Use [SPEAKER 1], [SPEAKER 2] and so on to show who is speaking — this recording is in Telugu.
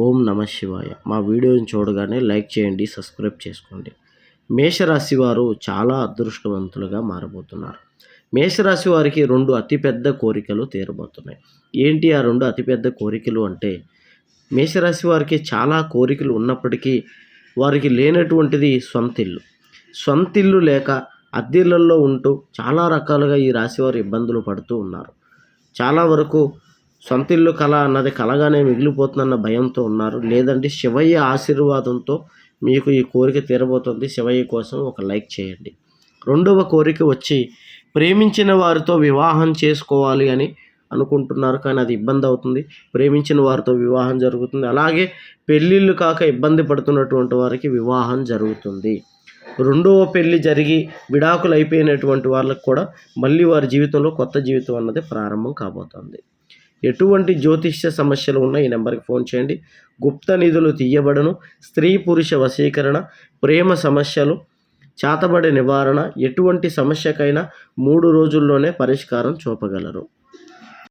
[SPEAKER 1] ఓం నమ శివాయ. మా వీడియోని చూడగానే లైక్ చేయండి, సబ్స్క్రైబ్ చేసుకోండి. మేషరాశి వారు చాలా అదృష్టవంతులుగా మారబోతున్నారు. మేషరాశి వారికి 2 అతిపెద్ద కోరికలు తీరబోతున్నాయి. ఏంటి ఆ 2 అతిపెద్ద కోరికలు అంటే, మేషరాశి వారికి చాలా కోరికలు ఉన్నప్పటికీ వారికి లేనటువంటిది సొంతిల్లు. సొంతిల్లు లేక అద్దెలలో ఉంటూ చాలా రకాలుగా ఈ రాశివారు ఇబ్బందులు పడుతూ ఉన్నారు. చాలా వరకు సొంతిల్లు కల అన్నది కలగానే మిగిలిపోతుందన్న భయంతో ఉన్నారు. లేదంటే శివయ్య ఆశీర్వాదంతో మీకు ఈ కోరిక తీరబోతుంది. శివయ్య కోసం ఒక లైక్ చేయండి. రెండవ కోరిక వచ్చి, ప్రేమించిన వారితో వివాహం చేసుకోవాలి అని అనుకుంటున్నారు, కానీ అది ఇబ్బంది అవుతుంది. ప్రేమించిన వారితో వివాహం జరుగుతుంది. అలాగే పెళ్ళిళ్ళు కాక ఇబ్బంది పడుతున్నటువంటి వారికి వివాహం జరుగుతుంది. రెండవ పెళ్లి జరిగి విడాకులు అయిపోయినటువంటి వాళ్ళకు కూడా మళ్ళీ వారి జీవితంలో కొత్త జీవితం అన్నది ప్రారంభం కాబోతుంది. ఎటువంటి జ్యోతిష్య సమస్యలు ఉన్నా ఈ నెంబర్కి ఫోన్ చేయండి. గుప్త నిధులు తీయబడను. స్త్రీ పురుష వశీకరణ, ప్రేమ సమస్యలు, చేతబడి నివారణ, ఎటువంటి సమస్యకైనా 3 రోజుల్లోనే పరిష్కారం చూపగలరు.